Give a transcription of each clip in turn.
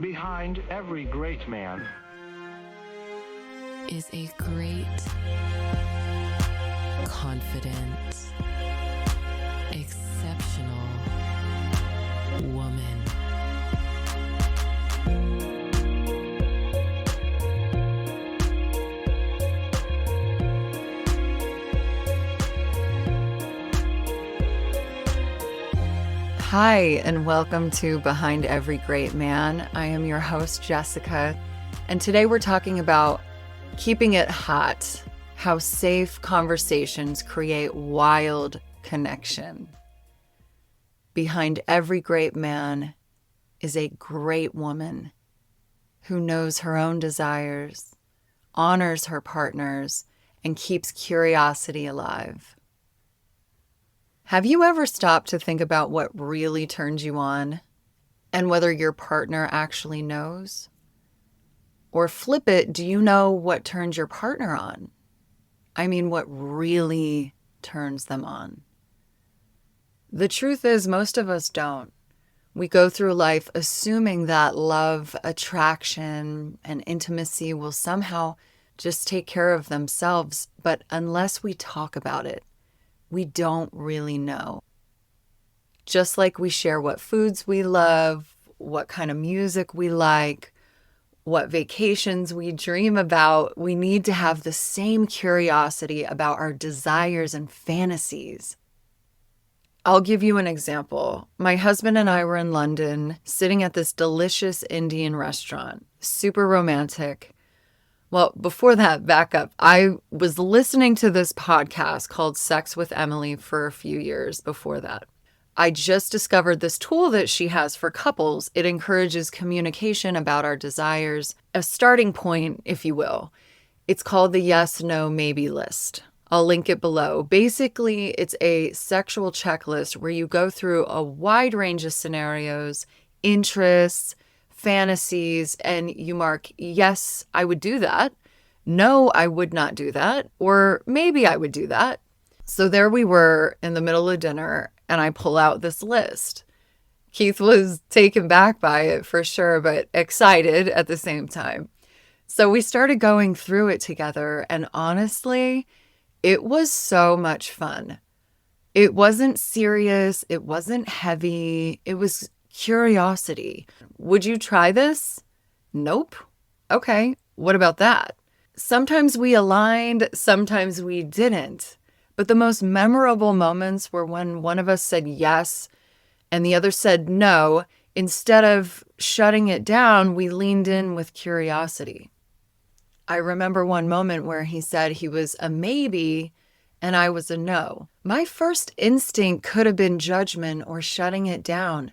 Behind every great man is a great, confident, exceptional woman. Hi, and welcome to Behind Every Great Man. I am your host, Jessica, and today we're talking about keeping it hot, how safe conversations create wild connection. Behind every great man is a great woman who knows her own desires, honors her partners, and keeps curiosity alive. Have you ever stopped to think about what really turns you on and whether your partner actually knows? Or flip it, do you know what turns your partner on? I mean, what really turns them on? The truth is, most of us don't. We go through life assuming that love, attraction, and intimacy will somehow just take care of themselves, but unless we talk about it, we don't really know. Just like we share what foods we love, what kind of music we like, what vacations we dream about, we need to have the same curiosity about our desires and fantasies. I'll give you an example. My husband and I were in London, sitting at this delicious Indian restaurant, super romantic. Well, before that, back up. I was listening to this podcast called Sex with Emily for a few years before that. I just discovered this tool that she has for couples. It encourages communication about our desires, a starting point, if you will. It's called the yes, no, maybe list. I'll link it below. Basically, it's a sexual checklist where you go through a wide range of scenarios, interests, fantasies, and you mark, yes, I would do that. No, I would not do that. Or maybe I would do that. So there we were in the middle of dinner, and I pull out this list. Keith was taken back by it for sure, but excited at the same time. So we started going through it together, and honestly, it was so much fun. It wasn't serious. It wasn't heavy. It was curiosity. Would you try this? Nope. Okay, what about that? Sometimes we aligned, sometimes we didn't. But the most memorable moments were when one of us said yes and the other said no. Instead of shutting it down, we leaned in with curiosity. I remember one moment where he said he was a maybe and I was a no. My first instinct could have been judgment or shutting it down.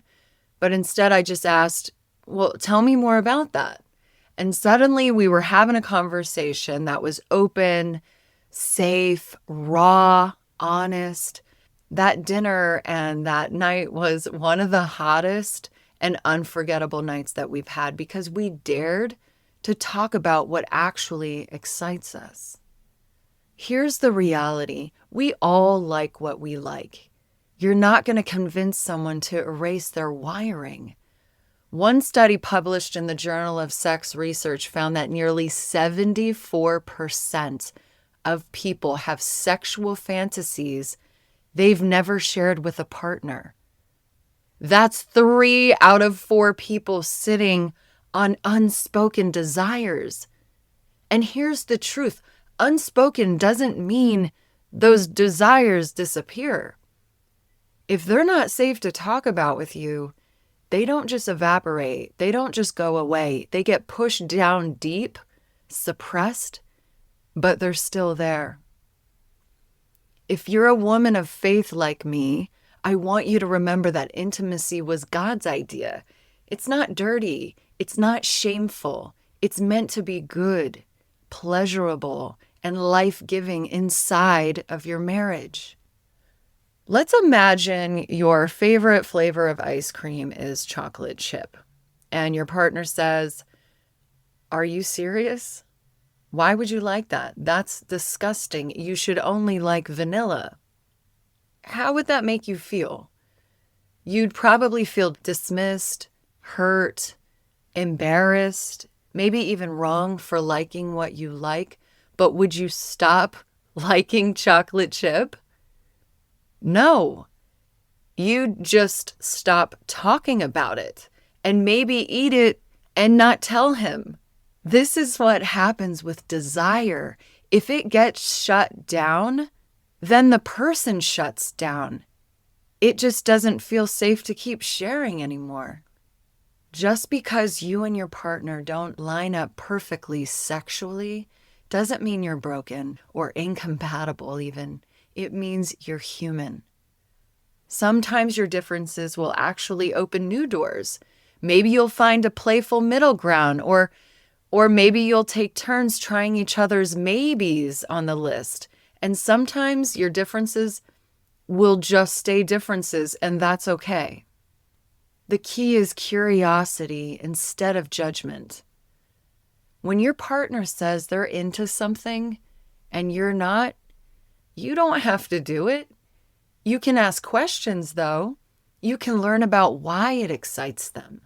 But instead, I just asked, well, tell me more about that. And suddenly we were having a conversation that was open, safe, raw, honest. That dinner and that night was one of the hottest and unforgettable nights that we've had because we dared to talk about what actually excites us. Here's the reality. We all like what we like. You're not going to convince someone to erase their wiring. One study published in the Journal of Sex Research found that nearly 74% of people have sexual fantasies they've never shared with a partner. That's 3 out of 4 people sitting on unspoken desires. And here's the truth. Unspoken doesn't mean those desires disappear. If they're not safe to talk about with you, they don't just evaporate. They don't just go away. They get pushed down deep, suppressed, but they're still there. If you're a woman of faith like me, I want you to remember that intimacy was God's idea. It's not dirty. It's not shameful. It's meant to be good, pleasurable, and life-giving inside of your marriage. Let's imagine your favorite flavor of ice cream is chocolate chip, and your partner says, "Are you serious? Why would you like that? That's disgusting. You should only like vanilla." How would that make you feel? You'd probably feel dismissed, hurt, embarrassed, maybe even wrong for liking what you like, but would you stop liking chocolate chip? No. You just stop talking about it and maybe eat it and not tell him. This is what happens with desire. If it gets shut down, then the person shuts down. It just doesn't feel safe to keep sharing anymore. Just because you and your partner don't line up perfectly sexually doesn't mean you're broken or incompatible even. It means you're human. Sometimes your differences will actually open new doors. Maybe you'll find a playful middle ground, or maybe you'll take turns trying each other's maybes on the list. And sometimes your differences will just stay differences, and that's okay. The key is curiosity instead of judgment. When your partner says they're into something and you're not, you don't have to do it. You can ask questions, though. You can learn about why it excites them.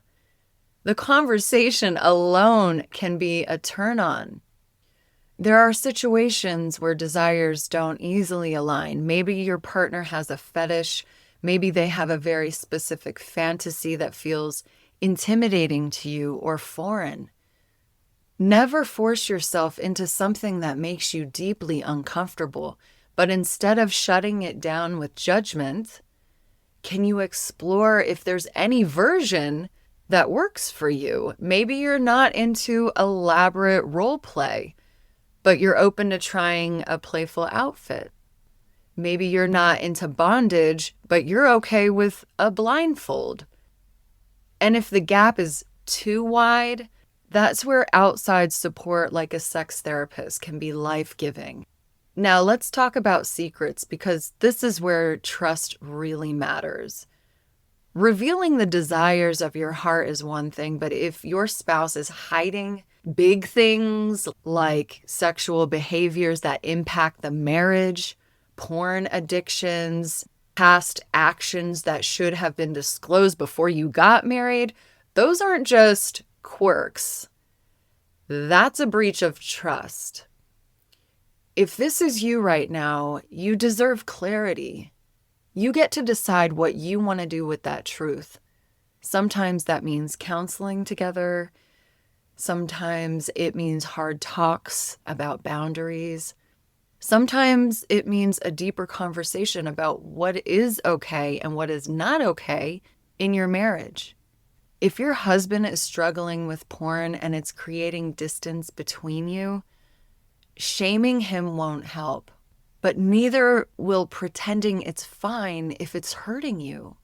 The conversation alone can be a turn on. There are situations where desires don't easily align. Maybe your partner has a fetish. Maybe they have a very specific fantasy that feels intimidating to you or foreign. Never force yourself into something that makes you deeply uncomfortable. But instead of shutting it down with judgment, can you explore if there's any version that works for you? Maybe you're not into elaborate role play, but you're open to trying a playful outfit. Maybe you're not into bondage, but you're okay with a blindfold. And if the gap is too wide, that's where outside support like a sex therapist can be life-giving. Now, let's talk about secrets, because this is where trust really matters. Revealing the desires of your heart is one thing, but if your spouse is hiding big things like sexual behaviors that impact the marriage, porn addictions, past actions that should have been disclosed before you got married, those aren't just quirks. That's a breach of trust. If this is you right now, you deserve clarity. You get to decide what you want to do with that truth. Sometimes that means counseling together. Sometimes it means hard talks about boundaries. Sometimes it means a deeper conversation about what is okay and what is not okay in your marriage. If your husband is struggling with porn and it's creating distance between you, shaming him won't help, but neither will pretending it's fine if it's hurting you.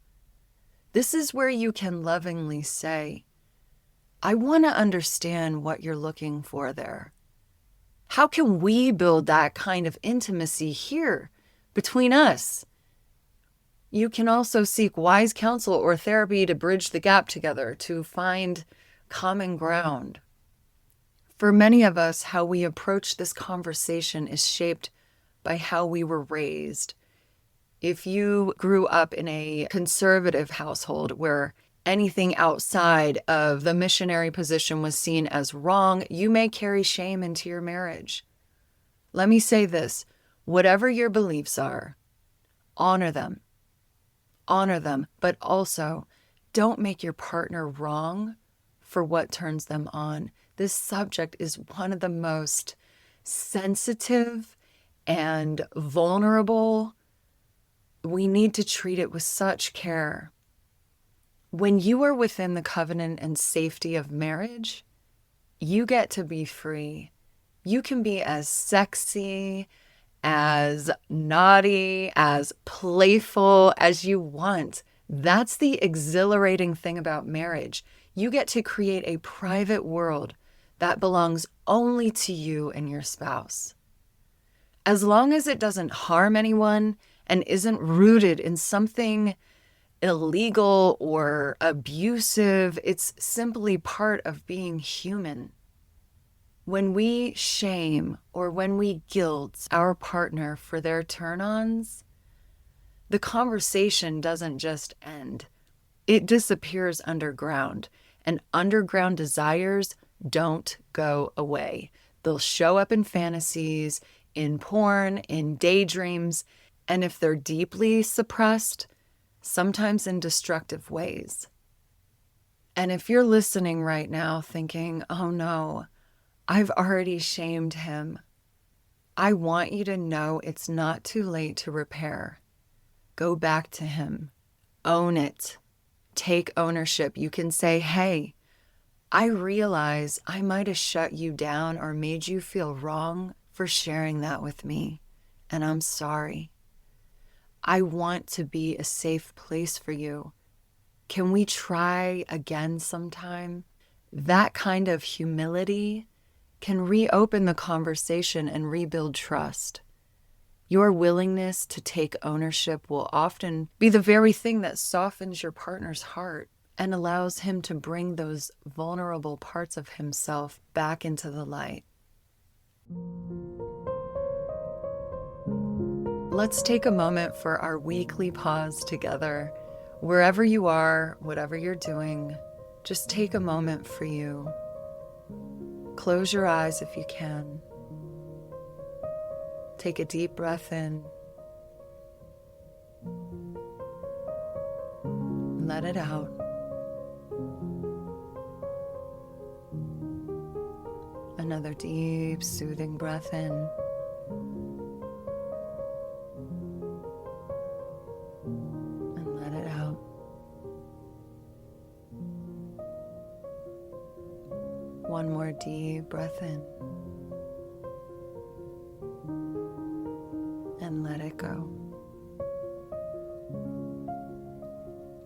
This is where you can lovingly say, I want to understand what you're looking for there. How can we build that kind of intimacy here between us? You can also seek wise counsel or therapy to bridge the gap together, to find common ground. For many of us, how we approach this conversation is shaped by how we were raised. If you grew up in a conservative household where anything outside of the missionary position was seen as wrong, you may carry shame into your marriage. Let me say this, whatever your beliefs are, honor them. Honor them, but also don't make your partner wrong for what turns them on. This subject is one of the most sensitive and vulnerable. We need to treat it with such care. When you are within the covenant and safety of marriage, you get to be free. You can be as sexy, as naughty, as playful as you want. That's the exhilarating thing about marriage. You get to create a private world that belongs only to you and your spouse. As long as it doesn't harm anyone and isn't rooted in something illegal or abusive, it's simply part of being human. When we shame or when we guilt our partner for their turn-ons, the conversation doesn't just end. It disappears underground. And underground desires don't go away. They'll show up in fantasies, in porn, in daydreams, and if they're deeply suppressed, sometimes in destructive ways. And if you're listening right now thinking, oh no, I've already shamed him, I want you to know it's not too late to repair. Go back to him. Own it. Take ownership. You can say, hey, I realize I might have shut you down or made you feel wrong for sharing that with me, and I'm sorry. I want to be a safe place for you. Can we try again sometime? That kind of humility can reopen the conversation and rebuild trust. Your willingness to take ownership will often be the very thing that softens your partner's heart and allows him to bring those vulnerable parts of himself back into the light. Let's take a moment for our weekly pause together. Wherever you are, whatever you're doing, just take a moment for you. Close your eyes if you can. Take a deep breath in. Let it out. Another deep, soothing breath in. And let it out. One more deep breath in. And let it go.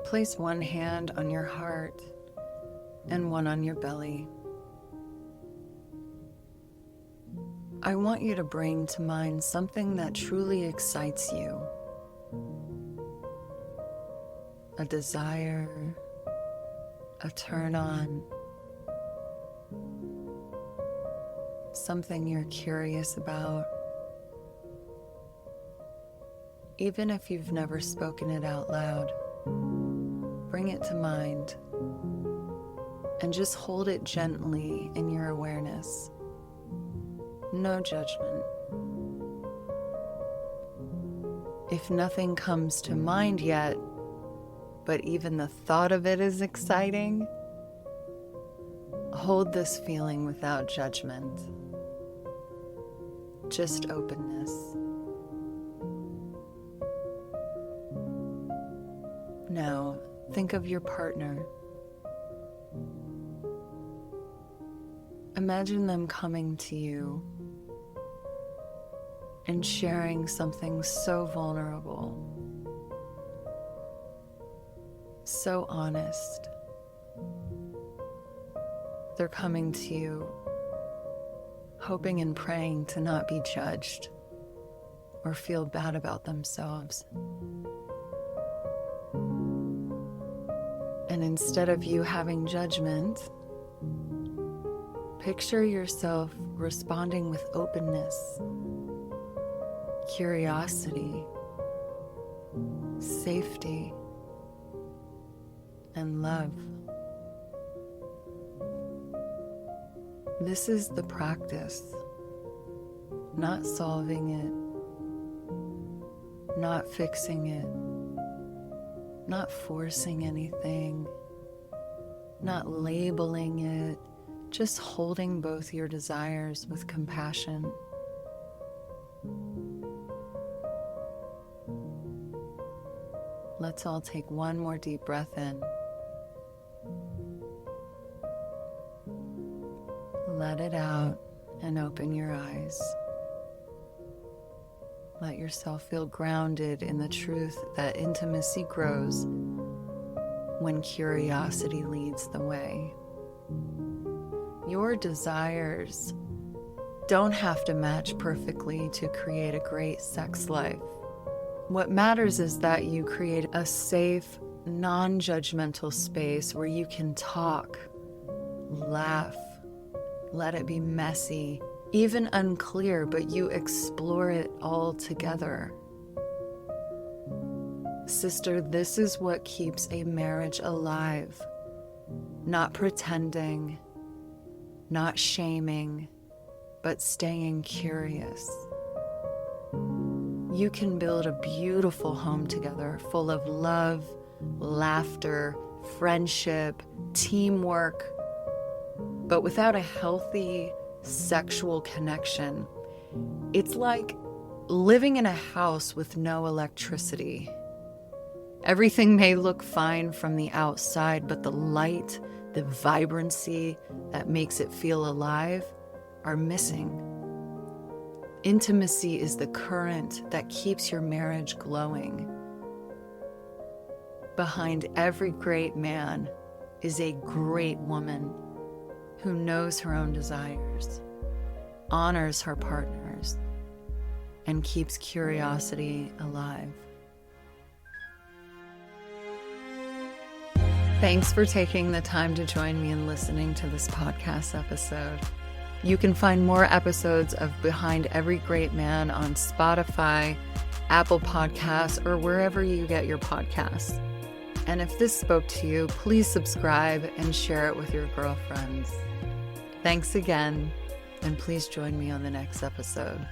Place one hand on your heart and one on your belly. I want you to bring to mind something that truly excites you. A desire, a turn on, something you're curious about. Even if you've never spoken it out loud, bring it to mind and just hold it gently in your awareness. No judgment. If nothing comes to mind yet, but even the thought of it is exciting, hold this feeling without judgment. Just openness. Now, think of your partner. Imagine them coming to you and sharing something so vulnerable, so honest. They're coming to you, hoping and praying to not be judged or feel bad about themselves. And instead of you having judgment, picture yourself responding with openness, curiosity, safety, and love. This is the practice, not solving it, not fixing it, not forcing anything, not labeling it, just holding both your desires with compassion. Let's all take one more deep breath in. Let it out and open your eyes. Let yourself feel grounded in the truth that intimacy grows when curiosity leads the way. Your desires don't have to match perfectly to create a great sex life. What matters is that you create a safe, non-judgmental space where you can talk, laugh, let it be messy, even unclear, but you explore it all together. Sister, this is what keeps a marriage alive. not pretending, not shaming, but staying curious. You can build a beautiful home together full of love, laughter, friendship, teamwork. But without a healthy sexual connection, it's like living in a house with no electricity. Everything may look fine from the outside, but the light, the vibrancy that makes it feel alive are missing. Intimacy is the current that keeps your marriage glowing. Behind every great man is a great woman who knows her own desires, honors her partners, and keeps curiosity alive. Thanks for taking the time to join me in listening to this podcast episode. You can find more episodes of Behind Every Great Man on Spotify, Apple Podcasts, or wherever you get your podcasts. And if this spoke to you, please subscribe and share it with your girlfriends. Thanks again, and please join me on the next episode.